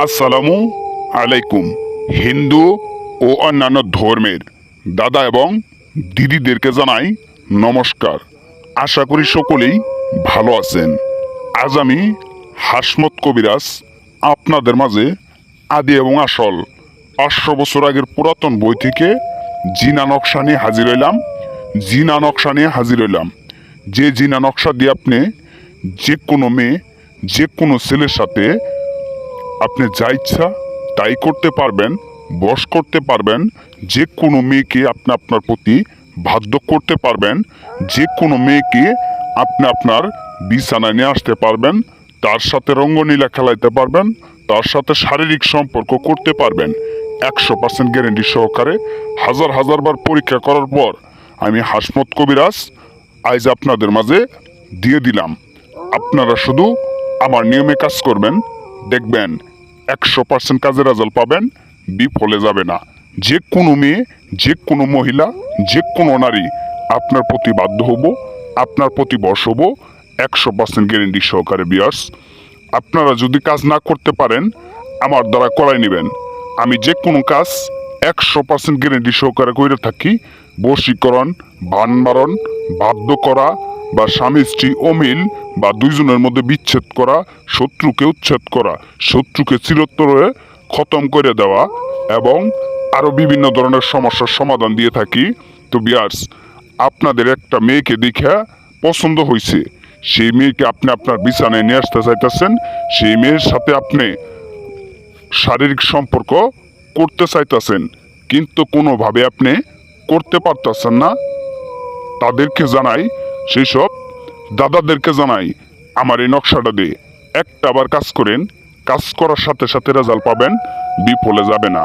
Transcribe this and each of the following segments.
আসসালামু আলাইকুম। হিন্দু ও অন্যান্য ধর্মের দাদা এবং দিদিদেরকে জানাই নমস্কার। আশা করি সকলেই ভালো আছেন। আজ আমি হাসমত কবিরাজ আপনাদের মাঝে আদি এবং আসল 500 বছর আগের পুরাতন বই থেকে জিনা নকশা নিয়ে হাজির হইলাম। যে জিনা নকশা দিয়ে আপনি যে কোনো মেয়ে, যে কোনো ছেলের সাথে আপনি যা ইচ্ছা তাই করতে পারবেন, বশ করতে পারবেন। যে কোনো মেয়েকে আপনি আপনার প্রতি বাধ্য করতে পারবেন। যে কোনো মেয়েকে আপনি আপনার বিছানায় নিয়ে আসতে পারবেন, তার সাথে রঙ্গনীলা খেলাইতে পারবেন, তার সাথে শারীরিক সম্পর্ক করতে পারবেন 100% গ্যারেন্টি সহকারে। হাজার বার পরীক্ষা করার পর আমি হাসমত কবিরাজ আজ আপনাদের মাঝে দিয়ে দিলাম। আপনারা শুধু আমার নিয়মে কাজ করবেন, দেখবেন 100% কাজের রেজাল্ট পাবেন, বিফলে যাবে না। যে কোনো মেয়ে, যে কোনো মহিলা, যে কোনো নারী আপনার প্রতি বাধ্য হব, আপনার প্রতি বশ হব 100% গ্যারেন্টি সহকারে। বিয়ার্স, আপনারা যদি কাজ না করতে পারেন আমার দ্বারা করাই নেবেন। আমি যে কোনো কাজ 100% গ্যারেন্টি সহকারে করে থাকি। বশীকরণ, বানমারণ, বাধ্য করা বা স্বামী স্ত্রী অমিল বা দুইজনের মধ্যে বিচ্ছেদ করা, শত্রুকে উচ্ছেদ করা, শত্রুকে চিরতরে খতম করে দেওয়া এবং আরও বিভিন্ন ধরনের সমস্যার সমাধান দিয়ে থাকি। তো বিয়ার্স, আপনাদের একটা মেয়েকে দেখে পছন্দ হয়েছে, সেই মেয়েকে আপনি আপনার বিছানায় নিয়ে আসতে চাইতেছেন, সেই মেয়ের সাথে আপনি শারীরিক সম্পর্ক করতে চাইতেছেন, কিন্তু কোনোভাবে আপনি করতে পারতেছেন না। তাদেরকে জানাই, সেই সব দাদাদেরকে জানাই, আমার এই নকশাটা দিয়ে একটাবার কাজ করেন, কাজ করার সাথে সাথে রেজাল্ট পাবেন, বিফলে যাবে না।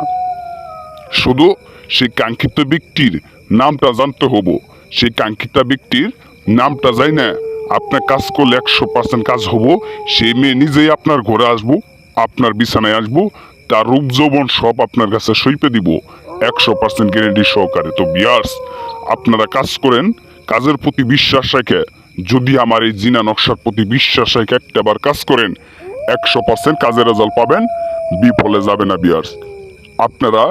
শুধু সেই কাঙ্ক্ষিত ব্যক্তির নামটা জানতে হব। সেই কাঙ্ক্ষিত ব্যক্তির নামটা যাই না, আপনার কাজ করলে 100% কাজ হবো। সেই মেয়ে নিজেই আপনার ঘরে আসবো, আপনার বিছানায় আসবো, তার রূপ যৌবন সব আপনার কাছে সইপে দিব 100% গ্যারেন্টি সহকারে। তো বিয়ার্স, আপনারা কাজ করেন, কাজের প্রতি বিশ্বাস রেখে, যদি আমার এই জিনা নকশার প্রতি বিশ্বাস রেখে একটাবার কাজ করেন 100% কাজের রেজাল্ট পাবেন, বিফলে যাবে না। বিয়ার্স, আপনারা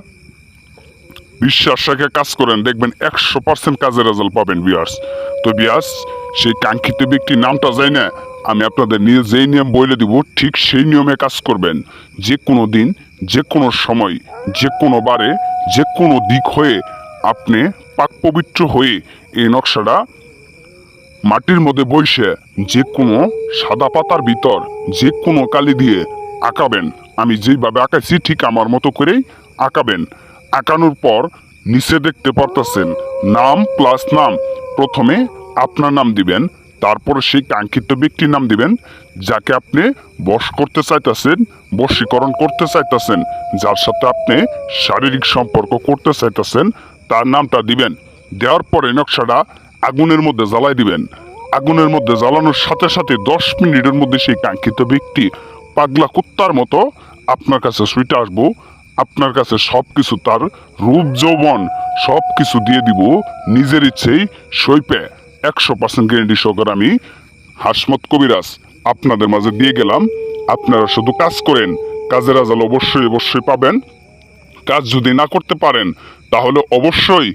বিশ্বাস রেখে কাজ করেন, দেখবেন 100% কাজের রেজাল্ট পাবেন। বিয়ার্স, তো বিয়ার্স, সেই কাঙ্ক্ষিত ব্যক্তির নামটা যাই না, আমি আপনাদের নিয়ে যেই নিয়ম বলে দিব ঠিক সেই নিয়মে কাজ করবেন। যে কোনো দিন, যে কোনো সময়, যে কোনো বারে, যে কোনো দিক হয়ে আপনি পাক পবিত্র হয়ে এই নকশাটা মাটির মধ্যে বসে যে কোনো সাদা পাতার ভিতর যে কোনো কালি দিয়ে আঁকাবেন। আমি যেইভাবে আঁকাইছি ঠিক আমার মতো করেই আঁকাবেন। আঁকানোর পর নিচে দেখতে পারতেছেন নাম প্লাস নাম। প্রথমে আপনার নাম দিবেন, তারপরে সেই কাঙ্ক্ষিত ব্যক্তির নাম দিবেন, যাকে আপনি বশ করতে চাইতেছেন, বশীকরণ করতে চাইতেছেন, যার সাথে আপনি শারীরিক সম্পর্ক করতে চাইতেছেন, তার নামটা দিবেন। দেওয়ার পরে নকশাটা আগুনের মধ্যে জ্বালাই দিবেন। আগুনের মধ্যে জ্বালানোর সাথে সাথে 10 মিনিটের মধ্যে সেই কাঙ্ক্ষিত ব্যক্তি পাগলা কুত্তার মতো আপনার কাছে ছুটে আসবো। আপনার কাছে সবকিছু, তার রূপ যৌবন সবকিছু দিয়ে দিব নিজের ইচ্ছেই সইপে 100% গ্যারেন্টি সহকারে। আমি হাসমত কবিরাজ আপনাদের মাঝে দিয়ে গেলাম। আপনারা শুধু কাজ করেন, কাজের রেজাল্ট অবশ্যই পাবেন। কাজ যদি না করতে পারেন তাহলে অবশ্যই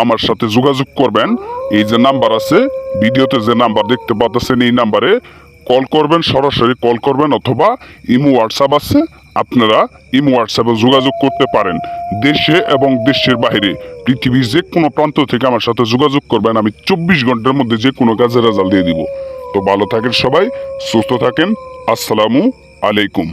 আমার সাথে যোগাযোগ করবেন। এই যে নাম্বার আছে, ভিডিওতে যে নাম্বার দেখতে পাচ্ছেন, এই নাম্বারে কল করবেন, সরাসরি কল করবেন, অথবা ইমো হোয়াটসঅ্যাপ আছে, আপনারা ইমো হোয়াটসঅ্যাপে যোগাযোগ করতে পারেন। দেশে এবং দেশের বাইরে পৃথিবীর যে কোনো প্রান্ত থেকে আমার সাথে যোগাযোগ করবেন। আমি 24 ঘন্টার মধ্যে যে কোনো কাজের রেজাল্ট দিয়ে দিব। তো ভালো থাকেন সবাই, সুস্থ থাকেন। আসসালামু আলাইকুম।